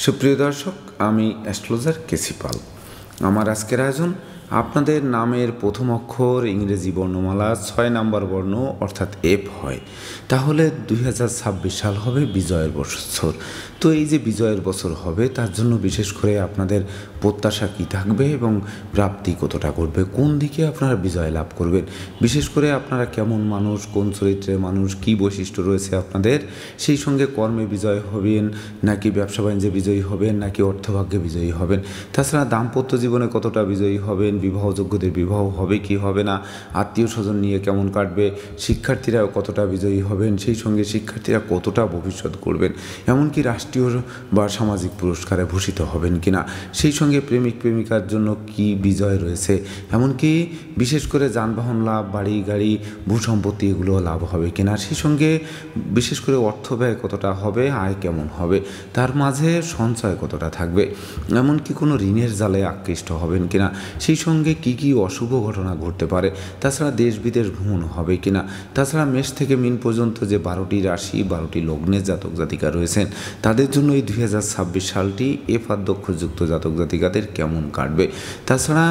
সুপ্রিয় দর্শক, আমি অ্যাস্ট্রোলজার কেসি পাল। আমার আজকের আয়োজন আপনাদের নামের প্রথম অক্ষর ইংরেজি বর্ণমালা 6 নাম্বার বর্ণ অর্থাৎ এফ হয়, তাহলে 2026 সাল হবে বিজয়ের বছর। তো এই যে বিজয়ের বছর হবে, তার জন্য বিশেষ করে আপনাদের প্রত্যাশা কী থাকবে এবং প্রাপ্তি কতটা করবে, কোন দিকে আপনারা বিজয় লাভ করবেন, বিশেষ করে আপনারা কেমন মানুষ, কোন চরিত্রের মানুষ, কী বৈশিষ্ট্য রয়েছে আপনাদের, সেই সঙ্গে কর্মে বিজয় হবেন নাকি ব্যবসা বাণিজ্যে বিজয়ী হবেন নাকি অর্থভাগ্যে বিজয়ী হবেন, তাছাড়া দাম্পত্য জীবনে কতটা বিজয়ী হবেন, বিবাহযোগ্যদের বিবাহ হবে কি হবে না, আত্মীয় স্বজন নিয়ে কেমন কাটবে, শিক্ষার্থীরাও কতটা বিজয়ী হবেন, সেই সঙ্গে শিক্ষার্থীরা কতটা ভবিষ্যৎ করবেন, এমনকি রাষ্ট্রীয় বা সামাজিক পুরস্কারে ভূষিত হবেন কিনা, সেই সঙ্গে প্রেমিক প্রেমিকার জন্য কি বিজয় রয়েছে, এমনকি বিশেষ করে যানবাহন লাভ, বাড়ি গাড়ি ভূসম্পত্তি এগুলো লাভ হবে কিনা, সেই সঙ্গে বিশেষ করে অর্থ ব্যয় কতটা হবে, আয় কেমন হবে, তার মাঝে সঞ্চয় কতটা থাকবে, এমনকি কোনো ঋণের জালে আকৃষ্ট হবেন কিনা, সেই সঙ্গে কি কি অশুভ ঘটনা ঘটতে পারে, তাছাড়া দেশ বিদেশ ভ্রমণ হবে কিনা, তাছাড়া মেষ থেকে মিন পর্যন্ত যে 12টি রাশি 12টি লগ্নের জাতক জাতিকা রয়েছেন, তাদের জন্য এই 2026 সালটি এফ আধ্যক্ষযুক্ত জাতক জাতিকাদের কেমন কাটবে, তাছাড়া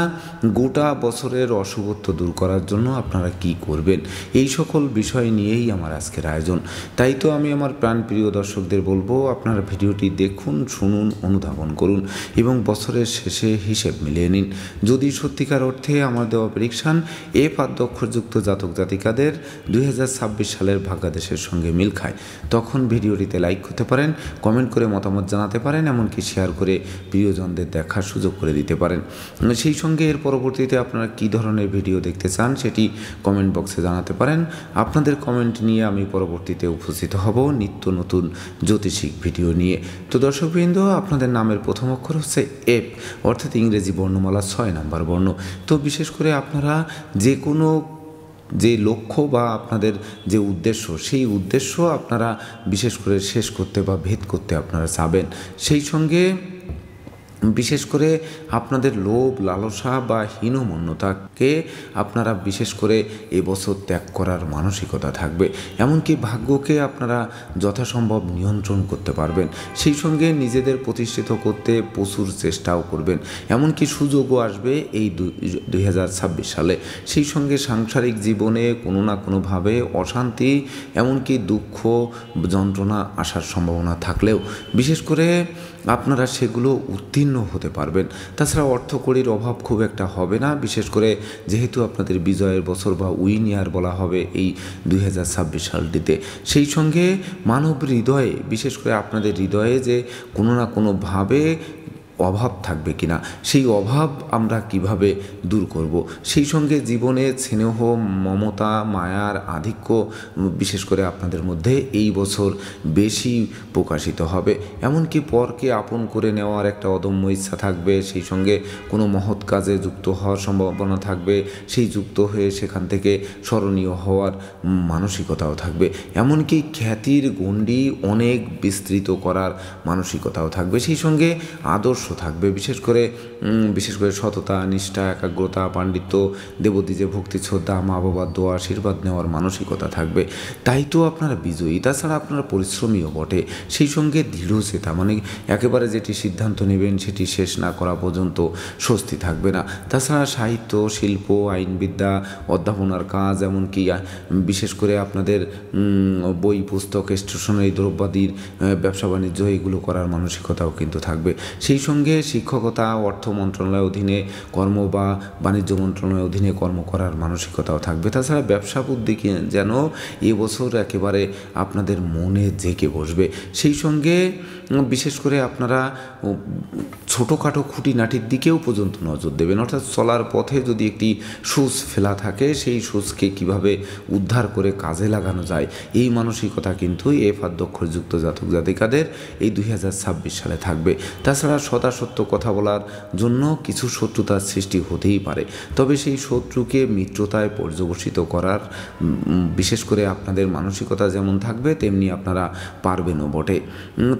গোটা বছরের অশুভত্ব দূর করার জন্য আপনারা কি করবেন, এই সকল বিষয় নিয়েই আমার আজকের আয়োজন। তাই তো আমি আমার প্রাণপ্রিয় দর্শকদের বলবো, আপনারা ভিডিওটি দেখুন, শুনুন, অনুধাবন করুন এবং বছরের শেষে হিসেব মিলিয়ে নিন। যদি সত্যিকার অর্থে আমার দেওয়া প্রেডিকশান এফ আধ্যক্ষযুক্ত জাতক জাতিকাদের 2026 সালের ভাগ্যাদেশের সঙ্গে মিল খায়, তখন ভিডিওটিতে লাইক করতে পারেন, কমেন্ট করে মতামত জানাতে পারেন, এমনকি শেয়ার করে প্রিয়জনদের দেখার সুযোগ করে দিতে পারেন। সেই সঙ্গে এর পরবর্তীতে আপনারা কী ধরনের ভিডিও দেখতে চান সেটি কমেন্ট বক্সে জানাতে পারেন। আপনাদের কমেন্ট নিয়ে আমি পরবর্তীতে উপস্থিত হব নিত্য নতুন জ্যোতিষিক ভিডিও নিয়ে। তো দর্শকবৃন্দ, আপনাদের নামের প্রথম অক্ষর হচ্ছে এফ, অর্থাৎ ইংরেজি বর্ণমালা 6 নাম্বার বর্ণ। তো বিশেষ করে আপনারা যে কোনো যে লক্ষ্য বা আপনাদের যে উদ্দেশ্য, সেই উদ্দেশ্য আপনারা বিশেষ করে শেষ করতে বা ভেদ করতে আপনারা চাবেন, সেই সঙ্গে বিশেষ করে আপনাদের লোভ লালসা বা হীনমন্যতাকে আপনারা বিশেষ করে এবছর ত্যাগ করার মানসিকতা থাকবে, এমনকি ভাগ্যকে আপনারা যথাসম্ভব নিয়ন্ত্রণ করতে পারবেন, সেই সঙ্গে নিজেদের প্রতিষ্ঠিত করতে প্রচুর চেষ্টাও করবেন, এমনকি সুযোগও আসবে এই 2026 সালে। সেই সঙ্গে সাংসারিক জীবনে কোনো না কোনোভাবে অশান্তি, এমনকি দুঃখ যন্ত্রণা আসার সম্ভাবনা থাকলেও বিশেষ করে আপনারা সেগুলো উত্তীর্ণ হতে পারবেন। তাছাড়া অর্থকড়ির অভাব খুব একটা হবে না, বিশেষ করে যেহেতু আপনাদের বিজয়ের বছর বা উইন ইয়ার বলা হবে এই 2026 সালটিতে। সেই সঙ্গে মানব হৃদয়ে, বিশেষ করে আপনাদের হৃদয়ে যে কোনো না কোনোভাবে অভাব থাকবে কিনা, সেই অভাব আমরা কিভাবে দূর করব, সেই সঙ্গে জীবনে স্নেহ মমতা মায়ার আধিক্য বিশেষ করে আপনাদের মধ্যে এই বছর বেশি প্রকাশিত হবে, এমনকি পরকে আপন করে নেওয়ার একটা অদম্য ইচ্ছা থাকবে, সেই সঙ্গে কোনো মহৎ কাজে যুক্ত হওয়ার সম্ভাবনা থাকবে, সেই যুক্ত হয়ে সেখান থেকে স্মরণীয় হওয়ার মানসিকতাও থাকবে, এমনকি খ্যাতির গণ্ডি অনেক বিস্তৃত করার মানসিকতাও থাকবে, সেই সঙ্গে আদর্শ থাকবে, বিশেষ করে সততা নিষ্ঠা একাগ্রতা পাণ্ডিত্য দেবদ্বীজে ভক্তি শ্রদ্ধা মা বাবার দোয়া আশীর্বাদ নেওয়ার মানসিকতা থাকবে। তাই তো আপনারা বিজয়ী, তাছাড়া আপনারা পরিশ্রমীও বটে, সেই সঙ্গে দৃঢ়চেতা, মানে একেবারে যেটি সিদ্ধান্ত নেবেন সেটি শেষ না করা পর্যন্ত স্বস্তি থাকবে না। তাছাড়া সাহিত্য শিল্প আইনবিদ্যা অধ্যাপনার কাজ, এমনকি বিশেষ করে আপনাদের বই পুস্তক স্টেশনারি দ্রব্যাদির ব্যবসা বাণিজ্য এগুলো করার মানসিকতাও কিন্তু থাকবে। সেই সঙ্গে শিক্ষকতা অর্থ মন্ত্রণালয়ের অধীনে কর্ম বা বাণিজ্য মন্ত্রণালয়ের অধীনে কর্ম করার মানসিকতাও থাকবে। তাছাড়া ব্যবসা বুদ্ধি যেন এবছর একেবারে আপনাদের মনে জেঁকে বসবে, সেই সঙ্গে বিশেষ করে আপনারা ছোটোখাটো খুঁটিনাটির দিকেও পর্যন্ত নজর দেবেন, অর্থাৎ চলার পথে যদি একটি সুচ ফেলা থাকে সেই সুচকে কিভাবে উদ্ধার করে কাজে লাগানো যায়, এই মানসিকতা কিন্তু এফ আধ্যক্ষযুক্ত জাতক জাতিকাদের এই 2026 সালে থাকবে। তাছাড়া সত্য কথা বলার জন্য কিছু শত্রুতার সৃষ্টি হতেই পারে, তবে সেই শত্রুকে মিত্রতায় পর্যবসিত করার বিশেষ করে আপনাদের মানসিকতা যেমন থাকবে তেমনি আপনারা পারবেনও বটে।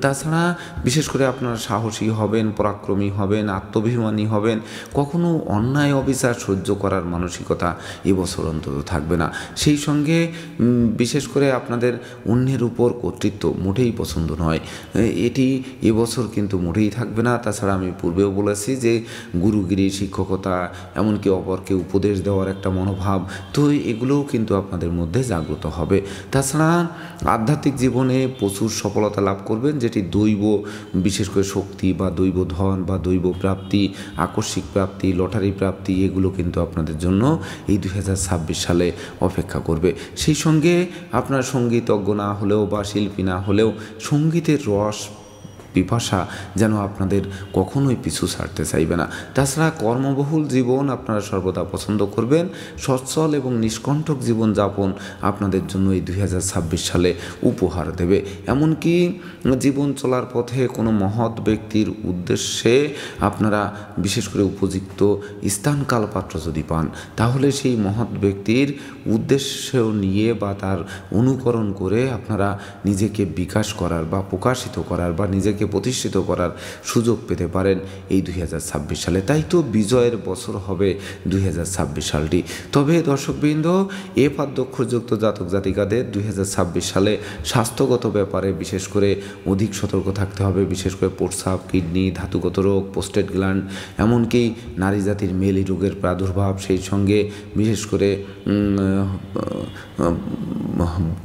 তাছাড়া তাছাড়া বিশেষ করে আপনারা সাহসী হবেন, পরাক্রমী হবেন, আত্মাভিমানী হবেন, কখনো অন্যায় অবিচার সহ্য করার মানসিকতা এবছর অন্তত থাকবে না। সেই সঙ্গে বিশেষ করে আপনাদের অন্যের উপর কর্তৃত্ব মোটেই পছন্দ নয়, এটি এবছর কিন্তু মোটেই থাকবে না। তাছাড়া আমি পূর্বেও বলেছি যে গুরুগিরি, শিক্ষকতা, এমনকি অপরকে উপদেশ দেওয়ার একটা মনোভাব, তো এগুলোও কিন্তু আপনাদের মধ্যে জাগ্রত হবে। তাছাড়া আধ্যাত্মিক জীবনে প্রচুর সফলতা লাভ করবেন, যেটি দৈব বিশেষ করে শক্তি বা দৈব ধন বা দৈব প্রাপ্তি, আকস্মিক প্রাপ্তি, লটারি প্রাপ্তি, এগুলো কিন্তু আপনাদের জন্য এই 2026 সালে অপেক্ষা করবে। সেই সঙ্গে আপনার সঙ্গীতজ্ঞ না হলেও বা শিল্পী না হলেও সঙ্গীতের রস পিপাসা যেন আপনাদের কখনোই পিছু ছাড়তে চাইবে না। তাছাড়া কর্মবহুল জীবন আপনারা সর্বদা পছন্দ করবেন। সচ্ছল এবং নিষ্কণ্টক জীবনযাপন আপনাদের জন্য এই 2026 সালে উপহার দেবে। এমনকি জীবন চলার পথে কোনো মহৎ ব্যক্তির উদ্দেশ্যে আপনারা বিশেষ করে উপযুক্ত স্থান কালপাত্র যদি পান, তাহলে সেই মহৎ ব্যক্তির উদ্দেশ্য নিয়ে বা তার অনুকরণ করে আপনারা নিজেকে বিকাশ করার বা প্রকাশিত করার বা নিজেকে প্রতিষ্ঠিত করার সুযোগ পেতে পারেন এই 2026 সালে। তাই তো বিজয়ের বছর হবে 2026 সালটি। তবে দর্শকবৃন্দ, এ পাদ্যক্ষরযুক্ত জাতক জাতিকাদের 2026 সালে স্বাস্থ্যগত ব্যাপারে বিশেষ করে অধিক সতর্ক থাকতে হবে। বিশেষ করে প্রস্রাব, কিডনি, ধাতুগত রোগ, প্রোস্টেট গ্ল্যান্ড, এমনকি নারী জাতির মেলি রোগের প্রাদুর্ভাব, সেই সঙ্গে বিশেষ করে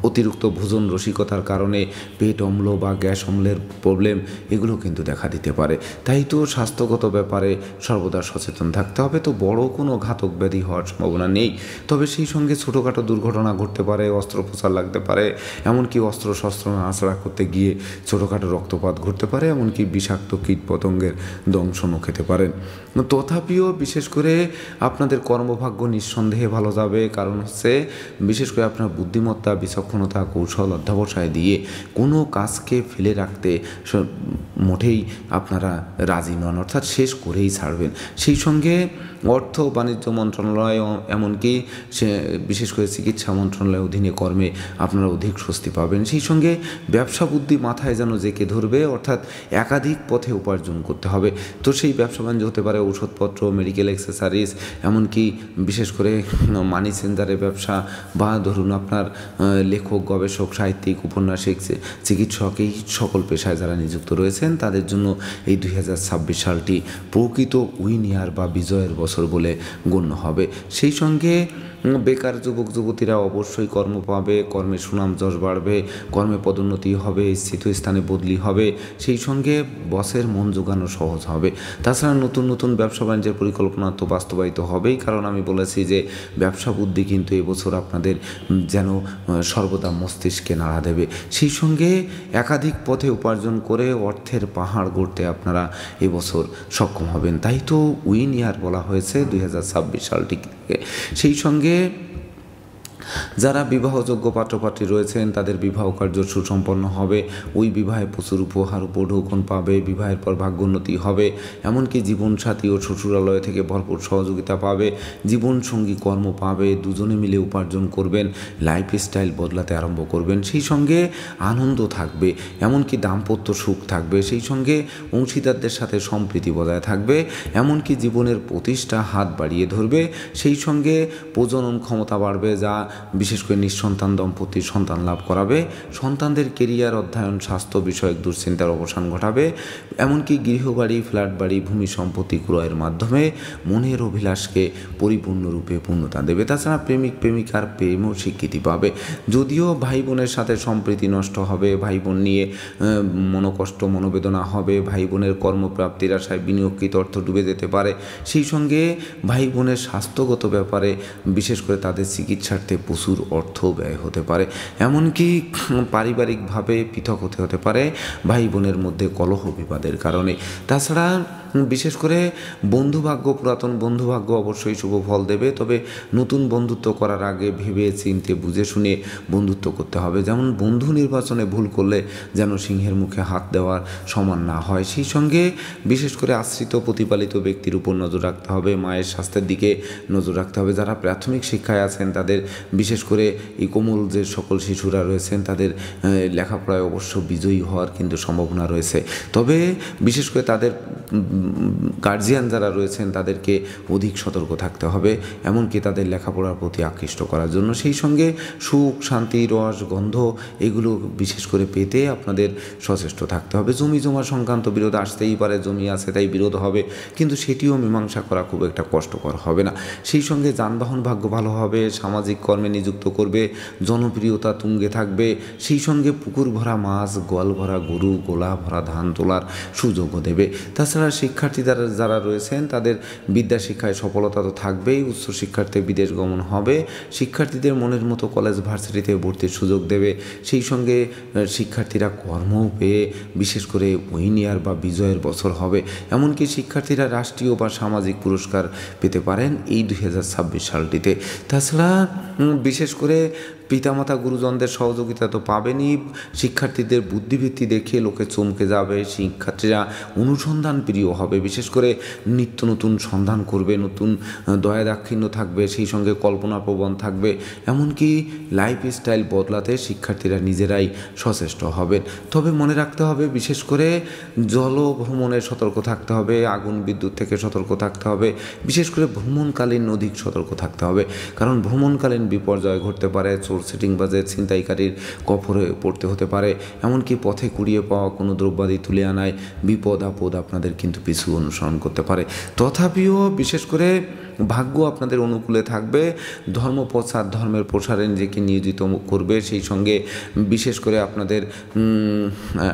অতিরিক্ত ভোজন রসিকতার কারণে পেট অম্ল বা গ্যাস অম্লের প্রবলেম, এগুলো কিন্তু দেখা দিতে পারে। তাই তো স্বাস্থ্যগত ব্যাপারে সর্বদা সচেতন থাকতে হবে। তো বড় কোনো ঘাতক ব্যাধি হওয়ার সম্ভাবনা নেই, তবে সেই সঙ্গে ছোটোখাটো দুর্ঘটনা ঘটতে পারে, অস্ত্রোপচার লাগতে পারে, এমনকি অস্ত্রশস্ত্র নাড়াচাড়া করতে গিয়ে ছোটোখাটো রক্তপাত ঘটতে পারে, এমনকি বিষাক্ত কীট পতঙ্গের দংশনও খেতে পারেন। তথাপিও বিশেষ করে আপনাদের কর্মভাগ্য নিঃসন্দেহে ভালো যাবে, কারণ হচ্ছে বিশেষ করে আপনার বুদ্ধিমত্তা, বিচক্ষণতা, কৌশল অধ্যবসায় দিয়ে কোনো কাজকে ফেলে রাখতে মোটেই আপনারা রাজি নন, অর্থাৎ শেষ করেই ছাড়বেন। সেই সঙ্গে অর্থ বাণিজ্য মন্ত্রণালয়, এমনকি সে বিশেষ করে চিকিৎসা মন্ত্রণালয়ের অধীনে কর্মে আপনারা অধিক স্বস্তি পাবেন। সেই সঙ্গে ব্যবসা বুদ্ধি মাথায় যেন জেঁকে ধরবে, অর্থাৎ একাধিক পথে উপার্জন করতে হবে। তো সেই ব্যবসা বাণিজ্য হতে পারে ঔষধপত্র, মেডিকেল অ্যাক্সেসারিজ, এমনকি বিশেষ করে মানি চেঞ্জারের ব্যবসা, বা ধরুন আপনার লেখক, গবেষক, সাহিত্যিক, উপন্যাসিক, চিকিৎসক, এই সকল পেশায় যারা নিযুক্ত রয়েছেন তাদের জন্য এই 2026 সালটি প্রকৃত উইন ইয়ার বা বিজয়ের বছর বলে গণ্য হবে। সেই সঙ্গে বেকার যুবক যুবতীরা অবশ্যই কর্ম পাবে, কর্মে সুনাম যশ বাড়বে, কর্মে পদোন্নতি হবে, স্থিত স্থানে বদলি হবে, সেই সঙ্গে বসের মন জোগানো সহজ হবে। তাছাড়া নতুন নতুন ব্যবসা বাণিজ্যের পরিকল্পনা তো বাস্তবায়িত হবেই, কারণ আমি বলেছি যে ব্যবসা বুদ্ধি কিন্তু এবছর আপনাদের যেন সর্বদা মস্তিষ্কে নাড়া দেবে। সেই সঙ্গে একাধিক পথে উপার্জন করে অর্থের পাহাড় গড়তে আপনারা এবছর সক্ষম হবেন। তাই তো উইন ইয়ার বলা হয়েছে 2026 সালটিকে। সেই সঙ্গে যারা বিবাহযোগ্য পাত্রপাত্রী রয়েছেন তাদের বিবাহ কার্য সুসম্পন্ন হবে, ওই বিবাহে প্রচুর উপহার উপঢৌকন পাবে, বিবাহের পর ভাগ্যোন্নতি হবে, এমনকি জীবনসাথী ও শ্বশুরালয় থেকে ভরপুর সহযোগিতা পাবে, জীবনসঙ্গী কর্ম পাবে, দুজনে মিলে উপার্জন করবেন, লাইফস্টাইল বদলাতে আরম্ভ করবেন, সেই সঙ্গে আনন্দ থাকবে, এমনকি দাম্পত্য সুখ থাকবে, সেই সঙ্গে অংশীদারদের সাথে সম্প্রীতি বজায় থাকবে, এমনকি জীবনের প্রতিষ্ঠা হাত বাড়িয়ে ধরবে, সেই সঙ্গে প্রজনন ক্ষমতা বাড়বে, যা বিশেষ করে নিঃসন্তান দম্পতির সন্তান লাভ করাবে, সন্তানদের কেরিয়ার, অধ্যয়ন, স্বাস্থ্য বিষয়ক দুশ্চিন্তার অবসান ঘটাবে, এমনকি গৃহবাড়ি, ফ্ল্যাট বাড়ি, ভূমি সম্পত্তি ক্রয়ের মাধ্যমে মনের অভিলাষকে পরিপূর্ণরূপে পূর্ণতা দেবে। তাছাড়া প্রেমিক প্রেমিকার প্রেমও স্বীকৃতি পাবে। যদিও ভাই বোনের সাথে সম্প্রীতি নষ্ট হবে, ভাই বোন নিয়ে মনোকষ্ট মনোবেদনা হবে, ভাই বোনের কর্মপ্রাপ্তির আশায় বিনিয়োগকৃত অর্থ ডুবে যেতে পারে, সেই সঙ্গে ভাই বোনের স্বাস্থ্যগত ব্যাপারে বিশেষ করে তাদের চিকিৎসার্থে প্রচুর অর্থ ব্যয় হতে পারে, এমনকি পারিবারিকভাবে পৃথক হতে পারে ভাই বোনের মধ্যে কলহ বিবাদের কারণে। তাছাড়া বিশেষ করে বন্ধুভাগ্য, পুরাতন বন্ধুভাগ্য অবশ্যই শুভ ফল দেবে, তবে নতুন বন্ধুত্ব করার আগে ভেবে চিনতে বুঝে শুনে বন্ধুত্ব করতে হবে। যেমন বন্ধু নির্বাচনে ভুল করলে যেন সিংহের মুখে হাত দেওয়ার সমান না হয়। সেই সঙ্গে বিশেষ করে আশ্রিত প্রতিপালিত ব্যক্তির উপর নজর রাখতে হবে, মায়ের স্বাস্থ্যের দিকে নজর রাখতে হবে। যারা প্রাথমিক শিক্ষায় আছেন তাদের বিশেষ করে এই কোমল যে সকল শিশুরা রয়েছেন তাদের লেখাপড়ায় অবশ্য বিজয়ী হওয়ার কিন্তু সম্ভাবনা রয়েছে, তবে বিশেষ করে তাদের গার্জিয়ান যারা রয়েছেন তাদেরকে অধিক সতর্ক থাকতে হবে, এমনকি তাদের লেখাপড়ার প্রতি আকৃষ্ট করার জন্য। সেই সঙ্গে সুখ, শান্তি, রস, গন্ধ এগুলো বিশেষ করে পেতে আপনাদের সচেষ্ট থাকতে হবে। জমি জমা সংক্রান্ত বিরোধ আসতেই পারে, জমি আছে তাই বিরোধ হবে, কিন্তু সেটিও মীমাংসা করা খুব একটা কষ্টকর হবে না। সেই সঙ্গে যানবাহন ভাগ্য ভালো হবে, সামাজিক কর্মে নিযুক্ত করবে, জনপ্রিয়তা তুঙ্গে থাকবে। সেই সঙ্গে পুকুর ভরা মাছ, গোয়াল ভরা গরু, গোলা ভরা ধান তোলার সুযোগও দেবে। তাছাড়া শিক্ষার্থী যারা রয়েছেন তাদের বিদ্যা শিক্ষায় সফলতা তো থাকবেই, উচ্চ শিক্ষার্থে বিদেশ গমন হবে, শিক্ষার্থীদের মনের মতো কলেজ ভার্সিটিতে ভর্তির সুযোগ দেবে। সেই সঙ্গে শিক্ষার্থীরা কর্মও পেয়ে বিশেষ করে উইনিয়ার বা বিজয়ের বছর হবে। এমনকি শিক্ষার্থীরা রাষ্ট্রীয় বা সামাজিক পুরস্কার পেতে পারেন এই 2026 সালটিতে। তাছাড়া বিশেষ করে পিতামাতা গুরুজনদের সহযোগিতা তো পাবেনই, শিক্ষার্থীদের বুদ্ধিবৃত্তি দেখে লোকে চমকে যাবে, শিক্ষার্থীরা অনুসন্ধান প্রিয় হবে, বিশেষ করে নিত্য নতুন সন্ধান করবে, নতুন দয়া দাক্ষিণ্য থাকবে, সেই সঙ্গে কল্পনাপ্রবণ থাকবে। এমনকি লাইফস্টাইল বদলাতে শিক্ষার্থীরা নিজেরাই সচেষ্ট হবেন। তবে মনে রাখতে হবে বিশেষ করে জল ভ্রমণে সতর্ক থাকতে হবে, আগুন বিদ্যুৎ থেকে সতর্ক থাকতে হবে, বিশেষ করে ভ্রমণকালীন অধিক সতর্ক থাকতে হবে, কারণ ভ্রমণকালীন বিপর্যয় ঘটতে পারে, চোর সিটিংবাজের ছিনতাইকারীর কফরে পড়তে হতে পারে, এমনকি পথে কুড়িয়ে পাওয়া কোনো দ্রব্যাদি তুলে আনায় বিপদ আপদ আপনাদের কিন্তু পিছু অনুসরণ করতে পারে। তথাপিও বিশেষ করে ভাগ্য আপনাদের অনুকূলে থাকবে, ধর্মের প্রসারে নিজেকে নিয়োজিত করবে, সেই সঙ্গে বিশেষ করে আপনাদের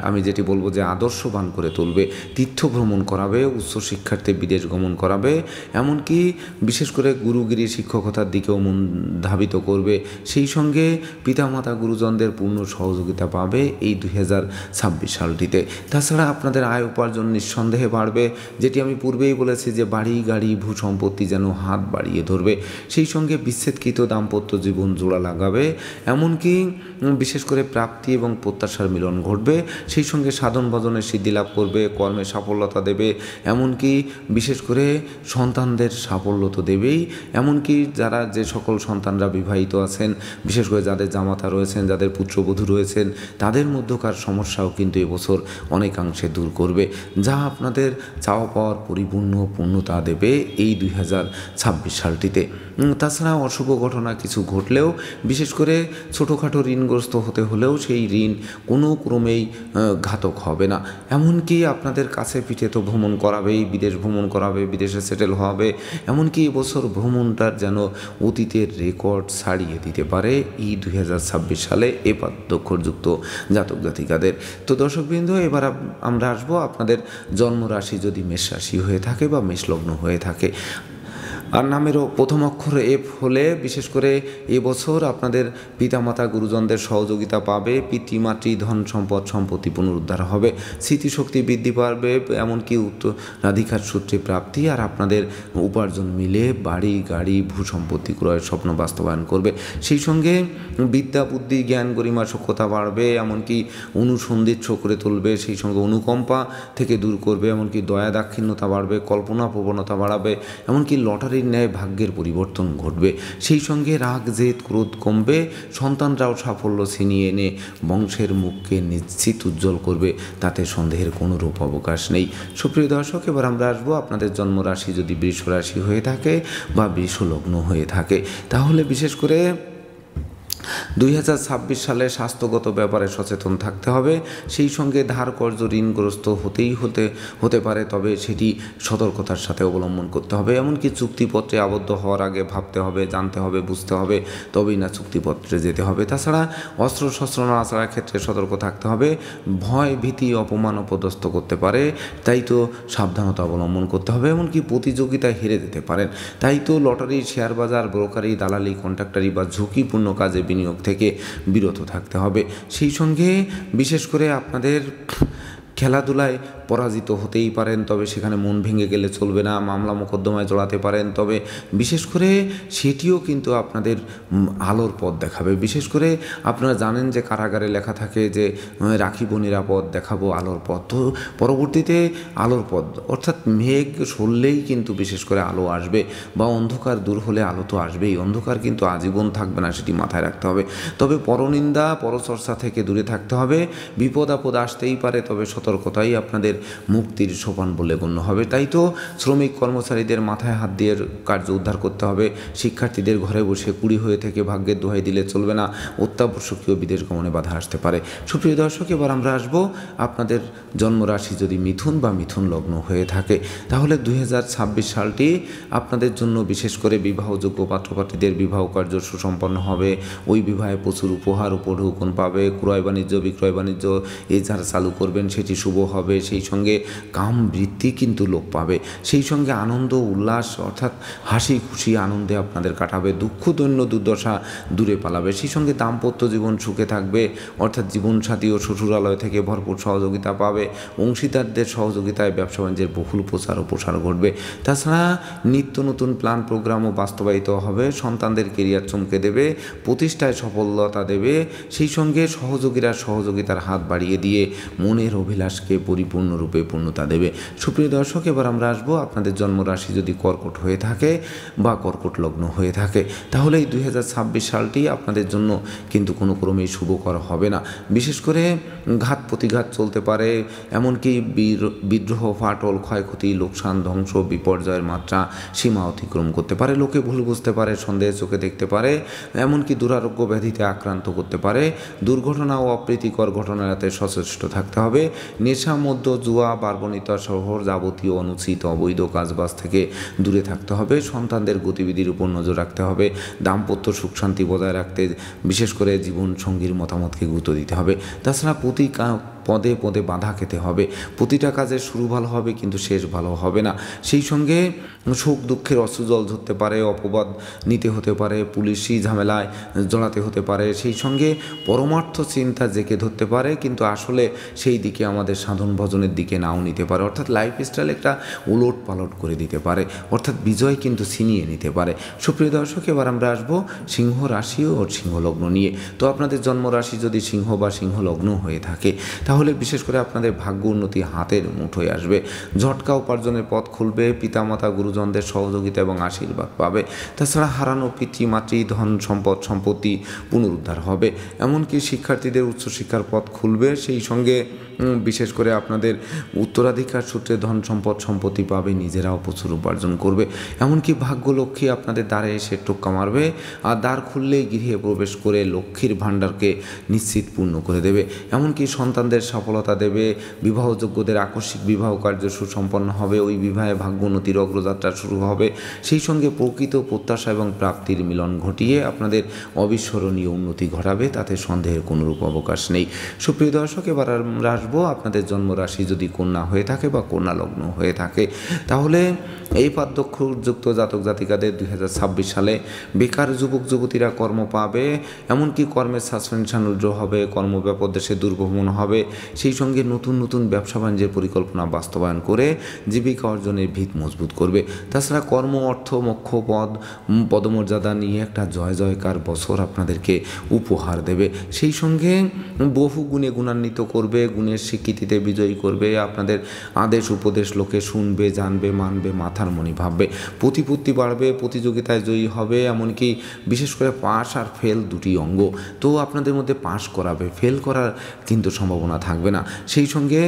আমি যেটি বলবো যে আদর্শবান করে তুলবে, তীর্থ ভ্রমণ করাবে, উচ্চ শিক্ষার্থে বিদেশ গমন করাবে, এমনকি বিশেষ করে গুরুগিরি শিক্ষকতার দিকেও মন ধাবিত করবে। সেই সঙ্গে পিতামাতা গুরুজনদের পূর্ণ সহযোগিতা পাবে এই 2026 সালটিতে। তাছাড়া আপনাদের আয় উপার্জন নিঃসন্দেহে বাড়বে, যেটি আমি পূর্বেই বলেছি যে বাড়ি গাড়ি ভূ সম্পত্তি যেন হাত বাড়িয়ে ধরবে। সেই সঙ্গে বিচ্ছেদকৃত দাম্পত্য জীবন জোড়া লাগাবে, এমনকি বিশেষ করে প্রাপ্তি এবং প্রত্যাশার মিলন ঘটবে। সেই সঙ্গে সাধন ভজনের সিদ্ধি লাভ করবে, কর্মে সাফল্যতা দেবে, এমনকি বিশেষ করে সন্তানদের সাফল্য তো দেবেই, এমনকি যারা যে সকল সন্তানরা বিবাহিত আছেন, বিশেষ করে যাদের জামাতা রয়েছেন, যাদের পুত্রবধূ রয়েছেন, তাদের মধ্যকার সমস্যাও কিন্তু এবছর অনেকাংশে দূর করবে, যা আপনাদের চাওয়া পাওয়ার পূর্ণতা দেবে এই 2026 সালটিতে। তাছাড়া অশুভ ঘটনা কিছু ঘটলেও, বিশেষ করে ছোটোখাটো ঋণগ্রস্ত হতে হলেও সেই ঋণ কোনো ক্রমেই ঘাতক হবে না। এমনকি আপনাদের কাছে পিঠে তো ভ্রমণ করাবেই, বিদেশ ভ্রমণ করাবে, বিদেশে সেটেল হবে, এমনকি এবছর ভ্রমণটার যেন অতীতের রেকর্ড ছাড়িয়ে দিতে পারে এই 2026 সালে এ পার্থক্যযুক্ত জাতক জাতিকাদের। তো দর্শকবৃন্দ, এবার আমরা আসবো আপনাদের জন্মরাশি যদি মেষ রাশি হয়ে থাকে বা মেষলগ্ন হয়ে থাকে আর নামেরও প্রথম অক্ষর এফ হলে বিশেষ করে এবছর আপনাদের পিতামাতা গুরুজনদের সহযোগিতা পাবে, পিতৃমাতৃ ধন সম্পদ সম্পত্তি পুনরুদ্ধার হবে, স্মৃতিশক্তি বৃদ্ধি পাবে, এমনকি উত্তরাধিকার সূত্রে প্রাপ্তি, আর আপনাদের উপার্জন মিলে বাড়ি গাড়ি ভূ সম্পত্তি ক্রয়ের স্বপ্ন বাস্তবায়ন করবে। সেই সঙ্গে বিদ্যা বুদ্ধি জ্ঞান গরিমা সক্ষতা বাড়বে, এমনকি অনুসন্ধিৎস করে তুলবে, সেই সঙ্গে অনুকম্পা থেকে দূর করবে, এমনকি দয়া দাক্ষিণ্যতা বাড়বে, কল্পনা প্রবণতা বাড়াবে, এমনকি লটারির ন্যায় ভাগ্যের পরিবর্তন ঘটবে। সেই সঙ্গে রাগ জেদ ক্রোধ কমবে, সন্তানরাও সাফল্য ছিনিয়ে এনে বংশের মুখকে নিশ্চিত উজ্জ্বল করবে, তাতে সন্দেহের কোনো রূপ অবকাশ নেই। সুপ্রিয় দর্শক, এবার আমরা আসবো আপনাদের জন্মরাশি যদি বৃষ রাশি হয়ে থাকে বা বৃষ লগ্ন হয়ে থাকে, তাহলে বিশেষ করে 2026 সালে স্বাস্থ্যগত ব্যাপারে সচেতন থাকতে হবে। সেই সঙ্গে ধার কর্য ঋণগ্রস্ত হতে পারে, তবে সেটি সতর্কতার সাথে অবলম্বন করতে হবে। এমনকি চুক্তিপত্রে আবদ্ধ হওয়ার আগে ভাবতে হবে, জানতে হবে, বুঝতে হবে, তবেই না চুক্তিপত্রে যেতে হবে। তাছাড়া অস্ত্রশস্ত্র নাড়াচাড়ার ক্ষেত্রে সতর্ক থাকতে হবে, ভয় ভীতি অপমান অপদস্থ করতে পারে, তাই তো সাবধানতা অবলম্বন করতে হবে। এমনকি প্রতিযোগিতায় হেরে যেতে পারেন, তাই তো লটারি, শেয়ার বাজার, ব্রোকারি, দালালি, কন্ট্রাক্টারি বা ঝুঁকিপূর্ণ কাজে বিনিয়োগ থেকে বিরত থাকতে হবে। সেই সঙ্গে বিশেষ করে আপনাদের খেলাধুলায় পরাজিত হতেই পারেন, তবে সেখানে মন ভেঙে গেলে চলবে না। মামলা মোকদ্দমায় জড়াতে পারেন, তবে বিশেষ করে সেটিও কিন্তু আপনাদের আলোর পথ দেখাবে। বিশেষ করে আপনারা জানেন যে কারাগারে লেখা থাকে যে রাখিব নিরাপদ, দেখাবো আলোর পথ। তো পরবর্তীতে আলোর পথ অর্থাৎ মেঘ সরলেই কিন্তু বিশেষ করে আলো আসবে, বা অন্ধকার দূর হলে আলো তো আসবেই। অন্ধকার কিন্তু আজীবন থাকবে না, সেটি মাথায় রাখতে হবে। তবে পরনিন্দা পরচর্চা থেকে দূরে থাকতে হবে। বিপদ আপদ আসতেই পারে, তবে সতর্কতাই আপনাদের মুক্তির সোপান বলে গণ্য হবে। তাই তো শ্রমিক কর্মচারীদের মাথায় হাত দিয়ে কার্য উদ্ধার করতে হবে। শিক্ষার্থীদের ঘরে বসে কুড়ি হয়ে থেকে ভাগ্যের দোহাই দিলে চলবে না, অত্যাবশ্যকীয় বিদেশ গমনে বাধা আসতে পারে। সুপ্রিয় দর্শক, এবার আমরা আসবো আপনাদের জন্মরাশি যদি মিথুন বা মিথুন লগ্ন হয়ে থাকে, তাহলে 2026 সালটি আপনাদের জন্য বিশেষ করে বিবাহযোগ্য পাত্রপাত্রীদের বিবাহ কার্য সুসম্পন্ন হবে। ওই বিবাহে প্রচুর উপহার উপঢৌকন পাবে। ক্রয় বাণিজ্য বিক্রয় বাণিজ্য যারা চালু করবেন সেটি শুভ হবে। সেই সঙ্গে কাম বৃত্তি কিন্তু লোপ পাবে। সেই সঙ্গে আনন্দ উল্লাস অর্থাৎ হাসি খুশি আনন্দে আপনাদের কাটাবে। দুঃখ দৈন্য দুর্দশা দূরে পালাবে। সেই সঙ্গে দাম্পত্য জীবন সুখে থাকবে, অর্থাৎ জীবনসাথী ও শ্বশুরালয় থেকে ভরপুর সহযোগিতা পাবে। অংশীদারদের সহযোগিতায় ব্যবসা বাণিজ্যের বহুল প্রচার ও প্রসার ঘটবে। তাছাড়া নিত্য নতুন প্ল্যান প্রোগ্রামও বাস্তবায়িত হবে। সন্তানদের কেরিয়ার চমকে দেবে, প্রতিষ্ঠায় সফলতা দেবে। সেই সঙ্গে সহযোগীরা সহযোগিতার হাত বাড়িয়ে দিয়ে মনের অভিলাষকে পরিপূর্ণরূপে পূর্ণতা দেবে। সুপ্রিয় দর্শক, এবার আমরা আসবো আপনাদের জন্মরাশি যদি কর্কট হয়ে থাকে বা কর্কট লগ্ন হয়ে থাকে, তাহলে এই 2026 সালটি আপনাদের জন্য কিন্তু কোনো ক্রমেই শুভকর হবে না। বিশেষ করে ঘাত প্রতিঘাত চলতে পারে, এমনকি বিদ্রোহ ফাটল ক্ষয়ক্ষতি লোকসান ধ্বংস বিপর্যয়ের মাত্রা সীমা অতিক্রম করতে পারে। লোকে ভুল বুঝতে পারে, সন্দেহের চোখে দেখতে পারে, এমনকি দুরারোগ্য ব্যাধিতে আক্রান্ত করতে পারে। দুর্ঘটনা ও অপ্রীতিকর ঘটনা এড়াতে সচেষ্ট থাকতে হবে। নেশা মধ্য জুয়া বার্বণিতা সহ যাবতীয় অনুচিত অবৈধ কাজবাজ থেকে দূরে থাকতে হবে। সন্তানদের গতিবিধির উপর নজর রাখতে হবে। দাম্পত্য সুখ শান্তি বজায় রাখতে বিশেষ করে জীবন সঙ্গীর মতামতকে গুরুত্ব দিতে হবে। তাছাড়া পদে পদে বাধা খেতে হবে। প্রতিটা কাজের শুরু ভালো হবে কিন্তু শেষ ভালো হবে না। সেই সঙ্গে সুখ দুঃখের অশ্রুজল ঝরতে পারে, অপবাদ নিতে হতে পারে, পুলিশি ঝামেলায় জড়াতে হতে পারে। সেই সঙ্গে পরমার্থ চিন্তা জেঁকে ধরতে পারে, কিন্তু আসলে সেই দিকে আমাদের সাধন ভজনের দিকে নাও নিতে পারে। অর্থাৎ লাইফস্টাইল একটা উলট পালট করে দিতে পারে, অর্থাৎ বিজয় কিন্তু ছিনিয়ে নিতে পারে। সুপ্রিয় দর্শক, এবার আমরা আসবো সিংহ রাশি ও সিংহ লগ্ন নিয়ে। তো আপনাদের জন্মরাশি যদি সিংহ বা সিংহ লগ্ন হয়ে থাকে, তাহলে বিশেষ করে আপনাদের ভাগ্য উন্নতি হাতের মুঠোয় আসবে। ঝটকা উপার্জনের পথ খুলবে। পিতামাতা গুরুজনদের সহযোগিতা এবং আশীর্বাদ পাবে। তাছাড়া হারানো পিতৃমাতৃ ধন সম্পদ সম্পত্তি পুনরুদ্ধার হবে। এমনকি শিক্ষার্থীদের উচ্চশিক্ষার পথ খুলবে। সেই সঙ্গে বিশেষ করে আপনাদের উত্তরাধিকার সূত্রে ধন সম্পদ সম্পত্তি পাবে, নিজেরাও প্রচুর উপার্জন করবে। এমনকি ভাগ্যলক্ষ্মী আপনাদের দ্বারে এসে টোক্কা মারবে, আর দ্বার খুললেই গৃহে প্রবেশ করে লক্ষ্মীর ভাণ্ডারকে নিশ্চিত পূর্ণ করে দেবে। এমনকি সন্তানদের সফলতা দেবে। বিবাহযোগ্যদের আকস্মিক বিবাহ কার্য সুসম্পন্ন হবে। ওই বিবাহে ভাগ্য উন্নতির অগ্রযাত্রা শুরু হবে। সেই সঙ্গে প্রকৃত প্রত্যাশা এবং প্রাপ্তির মিলন ঘটিয়ে আপনাদের অবিস্মরণীয় উন্নতি ঘটাবে, তাতে সন্দেহের কোনোরূপ অবকাশ নেই। সুপ্রিয় দর্শক, এবার আমরা আসবো আপনাদের জন্মরাশি যদি কন্যা হয়ে থাকে বা কন্যা লগ্ন হয়ে থাকে, তাহলে এই পার্থক্যযুক্ত জাতক জাতিকাদের 2026 সালে বেকার যুবক যুবতীরা কর্ম পাবে। এমনকি কর্মের সাসপেনশন উজ্জ্বল হবে, কর্মব্যাপক দেশে দুর্ভ্রমণ হবে। সেই সঙ্গে নতুন নতুন ব্যবসা বাণিজ্যের পরিকল্পনা বাস্তবায়ন করে জীবিকা অর্জনের ভিত মজবুত করবে। তাছাড়া কর্ম অর্থ মোক্ষ পদমর্যাদা নিয়ে একটা জয় জয়কার বছর আপনাদেরকে উপহার দেবে। সেই সঙ্গে বহু গুণে গুণান্বিত করবে, গুণের স্বীকৃতিতে বিজয়ী করবে। আপনাদের আদেশ উপদেশ লোকে শুনবে, জানবে, মানবে, মাথার মণি ভাববে। প্রতিপত্তি বাড়বে, প্রতিযোগিতায় জয়ী হবে। এমনকি বিশেষ করে পাস আর ফেল দুটি অঙ্গ, তো আপনাদের মধ্যে পাস করাবে, ফেল করার কিন্তু সম্ভাবনা থাকবে না। সেই সঙ্গে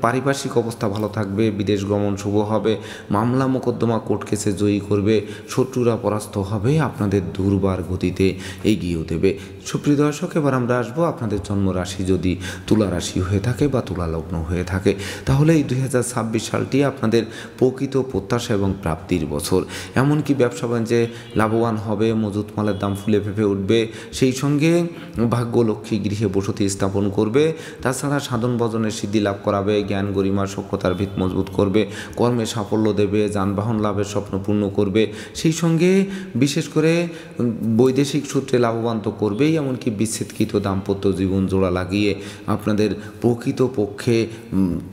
পারিপার্শ্বিক অবস্থা ভালো থাকবে। বিদেশ গমন শুভ হবে। মামলা মোকদ্দমা কোর্ট কেসে জয়ী করবে। শত্রুরা পরাস্ত হবে, আপনাদের দুর্বার গতিতে এগিয়েও দেবে। সুপ্রিয় দর্শক, এবার আমরা আসবো আপনাদের জন্মরাশি যদি তুলা রাশি হয়ে থাকে বা তুলা লগ্ন হয়ে থাকে, তাহলে এই 2026 সালটি আপনাদের প্রকৃত প্রত্যাশা প্রত্যাশা এবং প্রাপ্তির বছর। এমনকি ব্যবসা বাণিজ্যে লাভবান হবে, মজুত মালের দাম ফুলে ফেঁপে উঠবে, সেই সঙ্গে ভাগ্যলক্ষ্মী গৃহে বসতি স্থাপন করবে। তাছাড়া সাধন ভজনের সিদ্ধি লাভ করাবে, জ্ঞান গরিমা সক্ষতার ভিত মজবুত করবে, কর্মে সাফল্য দেবে, যানবাহন লাভের স্বপ্ন পূর্ণ করবে, সেই সঙ্গে বিশেষ করে বৈদেশিক সূত্রে লাভবান তো করবেই, এমনকি বিচ্ছেদকৃত দাম্পত্য জীবন জোড়া লাগিয়ে আপনাদের প্রকৃত পক্ষে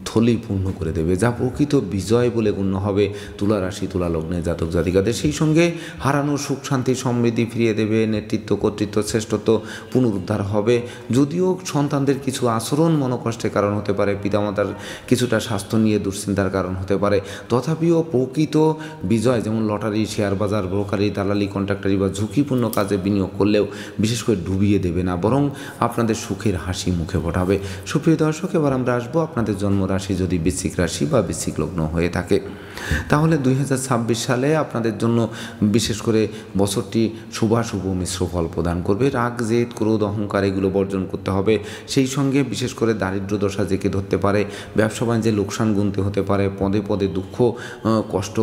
থলি পূর্ণ করে দেবে, যা প্রকৃত বিজয় বলে গণ্য হবে তুলা রাশি তুলা লগ্নে জাতক জাতিকাদের। সেই সঙ্গে হারানো সুখ শান্তি সমৃদ্ধি ফিরিয়ে দেবে, নেতৃত্ব কর্তৃত্ব শ্রেষ্ঠত্ব পুনরুদ্ধার হবে। যদিও সন্তানদের কিছু আচরণ মনোকষ্টের কারণ হতে পারে, পিতামাতার কিছুটা স্বাস্থ্য নিয়ে দুশ্চিন্তার কারণ হতে পারে, তথাপিও প্রকৃত বিজয়, যেমন লটারি, শেয়ার বাজার, ব্রোকারি, দালালি, কন্ট্রাক্টারি বা ঝুঁকিপূর্ণ কাজে বিনিয়োগ করলেও বিশেষ করে ডুবিয়ে দেবে না, বরং আপনাদের সুখের হাসি মুখে ফোটাবে। সুপ্রিয় দর্শক, এবার আমরা আসবো আপনাদের জন্মরাশি যদি বৃশ্চিক রাশি বা বৃশ্চিক লগ্ন হয়ে থাকে, তাহলে 2026 সালে আপনাদের জন্য বিশেষ করে বছরটি শুভাশুভ মিশ্র ফল প্রদান করবে। রাগ, জেদ, ক্রোধ, অহংকার এগুলো বর্জন করতে হবে। সেই সঙ্গে বিশেষ করে দারিদ্র্য দশা জেঁকে ধরতে পারে, ব্যবসা বাণিজ্যে লোকসান গুনতে হতে পারে, পদে পদে দুঃখ কষ্ট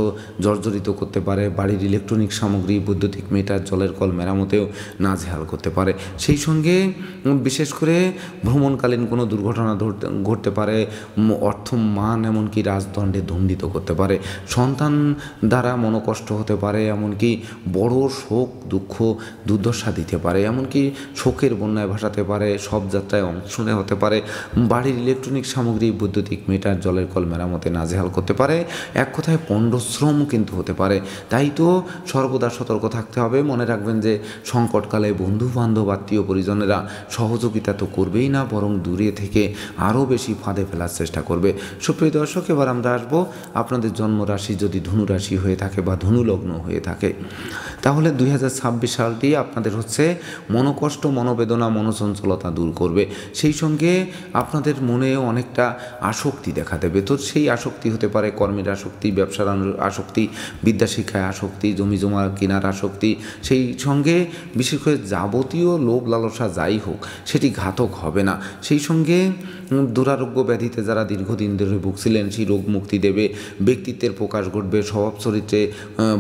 জর্জরিত করতে পারে, বাড়ির ইলেকট্রনিক সামগ্রী, বৈদ্যুতিক মিটার, জলের কল মেরামতেও নাজেহাল করতে পারে। সেই সঙ্গে বিশেষ করে ভ্রমণকালীন কোনো দুর্ঘটনা ঘটতে পারে, অর্থ মান এমনকি রাজদণ্ডে দণ্ডিত করতে পারে, সন্তান দ্বারা মনোকষ্ট হতে পারে, এমনকি বড় শোক দুঃখ দুর্দশা দিতে পারে, এমনকি শোকের বন্যায় ভাসাতে পারে, সব যাত্রায় অংশ নেওয়া হতে পারে, বাড়ির ইলেকট্রনিক সামগ্রী, বৈদ্যুতিক মিটার, জলের কল মেরামতে নাজেহাল করতে পারে, এক কথায় পণ্ডশ্রম কিন্তু হতে পারে। তাই তো সর্বদা সতর্ক থাকতে হবে। মনে রাখবেন যে সংকটকালে বন্ধু বান্ধব আত্মীয় পরিজনেরা সহযোগিতা তো করবেই না, বরং দূরে থেকে আরও বেশি ফাঁদে ফেলার চেষ্টা করবে। সুপ্রিয় দর্শক, এবার আমরা আসবো আপনাদের জন্মরাশি যদি ধনুরাশি হয়ে থাকে বা ধনুলগ্ন হয়ে থাকে, তাহলে 2026 সালটি আপনাদের হচ্ছে মনোকষ্ট, মনোবেদনা, মনোচঞ্চলতা দূর করবে। সেই সঙ্গে আপনাদের মনে অনেকটা আসক্তি দেখা দেবে। তো সেই আসক্তি হতে পারে কর্মের আসক্তি, ব্যবসার আসক্তি, বিদ্যা শিক্ষায় আসক্তি, জমি জমা কেনার আসক্তি, সেই সঙ্গে বিশেষ করে যাবতীয় লোভ লালসা যাই হোক সেটি ঘাতক হবে না। সেই সঙ্গে দুরারোগ্য ব্যাধিতে যারা দীর্ঘদিন ধরে ভুগছিলেন সেই রোগ মুক্তি দেবে, ব্যক্তিত্বের প্রকাশ ঘটবে, স্বভাব চরিত্রে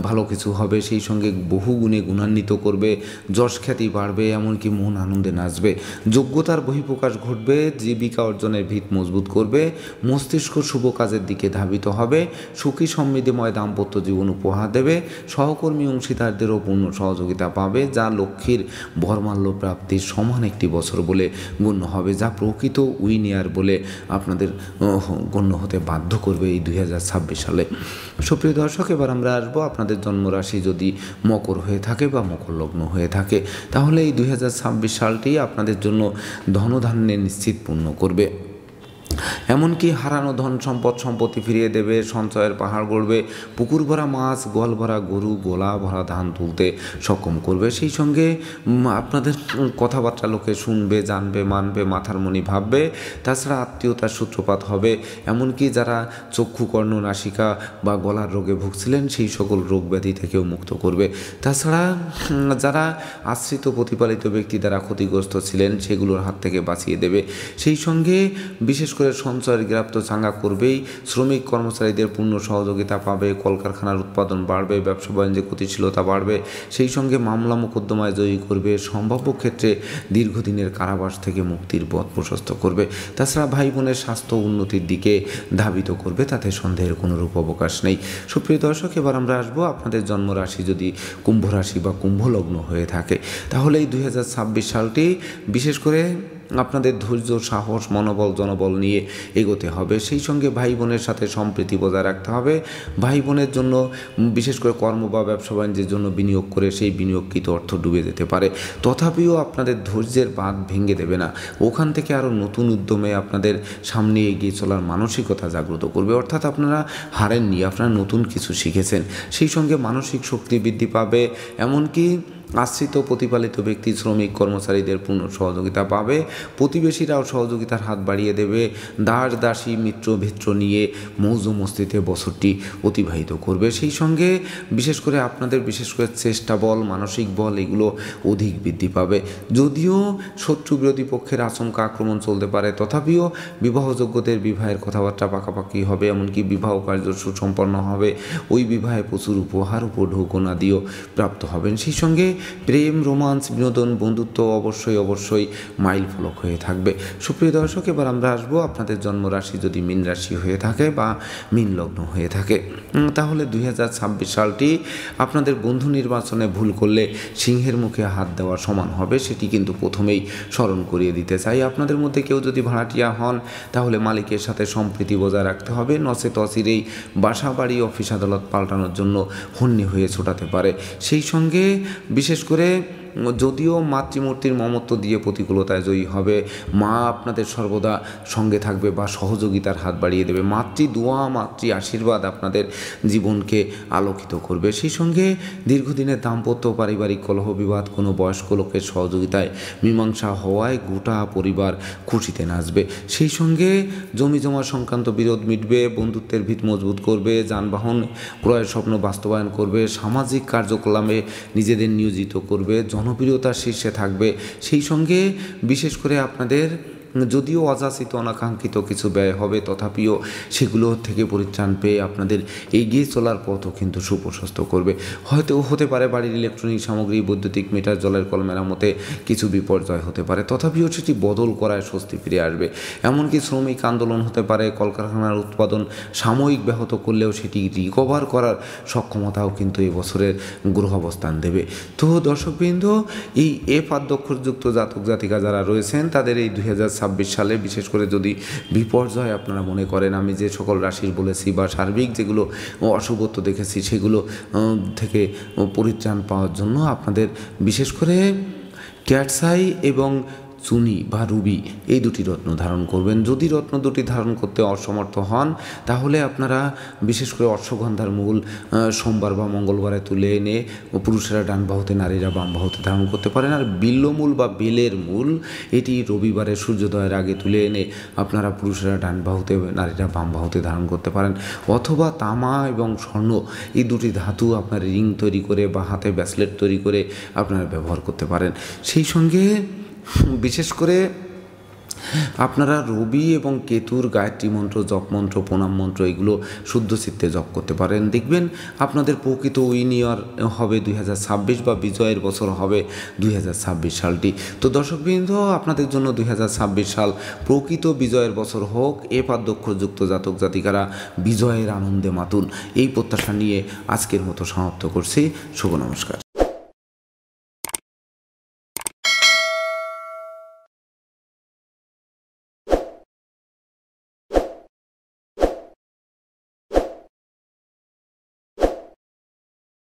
ভালো কিছু হবে, সেই সঙ্গে বহু গুণে গুণান্বিত করবে, যশ খ্যাতি বাড়বে, এমনকি মন আনন্দে নাচবে, যোগ্যতার বহিঃপ্রকাশ ঘটবে, জীবিকা অর্জনের ভিত মজবুত করবে, মস্তিষ্ক শুভ কাজের দিকে ধাবিত হবে, সুখী সমৃদ্ধিময় দাম্পত্য জীবন উপহার দেবে, সহকর্মী অংশীদারদেরও পূর্ণ সহযোগিতা পাবে, যা লক্ষ্মীর বরমাল্য প্রাপ্তির সমান একটি বছর বলে গণ্য হবে, যা প্রকৃত উইনিয়ার বলে আপনাদের গণ্য হতে বাধ্য করবে এই 2026 সালে। সুপ্রিয় দর্শক, এবার আমরা আসবো আপনাদের জন্মরাশি যদি মকর হয়ে থাকে বা মকর লগ্ন হয়ে থাকে, তাহলে এই 2026 সালটি আপনাদের জন্য ধনধান্যে নিশ্চিত পূর্ণ করবে। এমনকি হারানো ধন সম্পদ সম্পত্তি ফিরিয়ে দেবে, সঞ্চয়ের পাহাড় গড়বে, পুকুর ভরা মাছ, গোয়াল ভরা গরু, গোলা ভরা ধান তুলতে সক্ষম করবে। সেই সঙ্গে আপনাদের কথাবার্তা লোকে শুনবে, জানবে, মানবে, মাথার মনি ভাববে। তাছাড়া আত্মীয়তার সূত্রপাত হবে, এমনকি যারা চক্ষু, কর্ণ, নাসিকা বা গলার রোগে ভুগছিলেন সেই সকল রোগ ব্যাধি থেকেও মুক্ত করবে। তাছাড়া যারা আশ্রিত প্রতিপালিত ব্যক্তি দ্বারা ক্ষতিগ্রস্ত ছিলেন সেগুলোর হাত থেকে বাঁচিয়ে দেবে। সেই সঙ্গে বিশেষ করে সঞ্চয়ের গ্রাপ্ত চাঙ্গা করবেই, শ্রমিক কর্মচারীদের পূর্ণ সহযোগিতা পাবে, কলকারখানার উৎপাদন বাড়বে, ব্যবসা বাণিজ্যে গতিশীলতা বাড়বে, সেই সঙ্গে মামলা মোকদ্দমায় জয়ী করবে, সম্ভাব্য ক্ষেত্রে দীর্ঘদিনের কারাবাস থেকে মুক্তির পথ প্রশস্ত করবে। তাছাড়া ভাই বোনের স্বাস্থ্য উন্নতির দিকে ধাবিত করবে, তাতে সন্দেহের কোনো রূপ অবকাশ নেই। সুপ্রিয় দর্শক, এবার আমরা আসবো আপনাদের জন্মরাশি যদি কুম্ভ রাশি বা কুম্ভ লগ্ন হয়ে থাকে, তাহলে এই 2026 সালটি বিশেষ করে আপনাদের ধৈর্য, সাহস, মনোবল, জনবল নিয়ে এগোতে হবে। সেই সঙ্গে ভাই বোনের সাথে সম্প্রীতি বজায় রাখতে হবে। ভাই বোনের জন্য বিশেষ করে কর্ম বা ব্যবসা বাণিজ্যের জন্য বিনিয়োগ করে সেই বিনিয়োগকৃত অর্থ ডুবে যেতে পারে, তথাপিও আপনাদের ধৈর্যের বাঁধ ভেঙে দেবে না। ওখান থেকে আরও নতুন উদ্যমে আপনাদের সামনে এগিয়ে চলার মানসিকতা জাগ্রত করবে। অর্থাৎ আপনারা হারেননি, আপনারা নতুন কিছু শিখেছেন। সেই সঙ্গে মানসিক শক্তি বৃদ্ধি পাবে, এমনকি আশ্রিত প্রতিপালিত ব্যক্তি শ্রমিক কর্মচারীদের পূর্ণ সহযোগিতা পাবে, প্রতিবেশীরাও সহযোগিতার হাত বাড়িয়ে দেবে। দাস দাসী মিত্র ভিত্র নিয়ে মৌজ মস্তিতে বছরটি অতিবাহিত করবে। সেই সঙ্গে বিশেষ করে আপনাদের বিশেষ করে চেষ্টা বল, মানসিক বল এগুলো অধিক বৃদ্ধি পাবে। যদিও শত্রু বিরোধী পক্ষের আচমকা আক্রমণ চলতে পারে, তথাপিও বিবাহযোগ্যদের বিবাহের কথাবার্তা পাকাপাকি হবে, এমনকি বিবাহ কার্য সুসম্পন্ন হবে। ওই বিবাহে প্রচুর উপহার উপঢৌকনা দিয়েও প্রাপ্ত হবেন। সেই সঙ্গে প্রেম, রোমান্স, বিনোদন, বন্ধুত্ব অবশ্যই মাইল ফলক হয়ে থাকবে। সুপ্রিয় দর্শক, এবার আমরা আসবো আপনাদের জন্মরাশি যদি মীন রাশি হয়ে থাকে বা মীন লগ্ন হয়ে থাকে, তাহলে 2026 সালটি আপনাদের বন্ধু নির্বাচনে ভুল করলে সিংহের মুখে হাত দেওয়া সমান হবে, সেটি কিন্তু প্রথমেই স্মরণ করিয়ে দিতে চাই। আপনাদের মধ্যে কেউ যদি ভাড়াটিয়া হন তাহলে মালিকের সাথে সম্প্রীতি বজায় রাখতে হবে, নচেত অচিরেই বাসা বাড়ি অফিস আদালত পাল্টানোর জন্য হন্যে হয়ে ছোটাতে পারে। সেই সঙ্গে বিশেষ করে যদিও মাতৃমূর্তির মমত্ব দিয়ে প্রতিকূলতায় জয়ী হবে, মা আপনাদের সর্বদা সঙ্গে থাকবে বা সহযোগিতার হাত বাড়িয়ে দেবে। মাতৃ দোয়া, মাতৃ আশীর্বাদ আপনাদের জীবনকে আলোকিত করবে। সেই সঙ্গে দীর্ঘদিনের দাম্পত্য পারিবারিক কলহ বিবাদ কোনো বয়স্ক লোকের সহযোগিতায় মীমাংসা হওয়ায় গোটা পরিবার খুশিতে নাচবে। সেই সঙ্গে জমি জমা সংক্রান্ত বিরোধ মিটবে, বন্ধুত্বের ভিত মজবুত করবে, যানবাহন ক্রয়ের স্বপ্ন বাস্তবায়ন করবে, সামাজিক কার্যক্রমে নিজেদের নিয়োজিত করবে, জনপ্রিয়তার শীর্ষে থাকবে। সেই সঙ্গে বিশেষ করে আপনাদের যদিও অযাচিত অনাকাঙ্ক্ষিত কিছু ব্যয় হবে, তথাপিও সেগুলো থেকে পরিত্রাণ পেয়ে আপনাদের এগিয়ে চলার পথও কিন্তু সুপ্রশস্ত করবে। হয়তো হতে পারে বাড়ির ইলেকট্রনিক সামগ্রী, বৈদ্যুতিক মিটার, জলের কল মেরামতে কিছু বিপর্যয় হতে পারে, তথাপিও সেটি বদল করায় স্বস্তি ফিরে আসবে। এমনকি শ্রমিক আন্দোলন হতে পারে, কলকারখানার উৎপাদন সাময়িক ব্যাহত করলেও সেটি রিকভার করার সক্ষমতাও কিন্তু এই বছরের গ্রহ অবস্থান দেবে। তো দর্শকবৃন্দ, এই এফ আদ্যক্ষরযুক্ত জাতক জাতিকা যারা রয়েছেন তাদের এই 2026 সালে বিশেষ করে যদি বিপর্যয় আপনারা মনে করেন, আমি যে সকল রাশির বলেছি বা সার্বিক যেগুলো অশুভত্ব দেখেছি সেগুলো থেকে পরিত্রাণ পাওয়ার জন্য আপনাদের বিশেষ করে ক্যাটসাই এবং চুনি বা রুবি এই দুটি রত্ন ধারণ করবেন। যদি রত্ন দুটি ধারণ করতে অসমর্থ হন তাহলে আপনারা বিশেষ করে অশ্বগন্ধার মূল সোমবার বা মঙ্গলবারে তুলে এনে পুরুষেরা ডান বাহুতে, নারীরা বাম বাহুতে ধারণ করতে পারেন। আর বিল্লমূল বা বেলের মূল এটি রবিবারে সূর্যোদয়ের আগে তুলে এনে আপনারা পুরুষেরা ডান বাহুতে, নারীরা বাম বাহুতে ধারণ করতে পারেন। অথবা তামা এবং স্বর্ণ এই দুটি ধাতু আপনার রিং তৈরি করে বা হাতে ব্রেসলেট তৈরি করে আপনারা ব্যবহার করতে পারেন। সেই সঙ্গে বিশেষ করে আপনারা রবি এবং কেতুর গায়ত্রী মন্ত্র, জপ মন্ত্র, প্রণাম মন্ত্র এগুলো শুদ্ধ চিত্তে জপ করতে পারেন। দেখবেন আপনাদের প্রকৃত উইন ইয়ার হবে 2026 বা বিজয়ের বছর হবে 2026 সালটি। তো দর্শকবৃন্দ, আপনাদের জন্য 2026 সাল প্রকৃত বিজয়ের বছর হোক। এ পাদ্যক্ষরযুক্ত জাতক জাতিকারা বিজয়ের আনন্দে মাতুন, এই প্রত্যাশা নিয়ে আজকের মতো সমাপ্ত করছি। শুভ নমস্কার।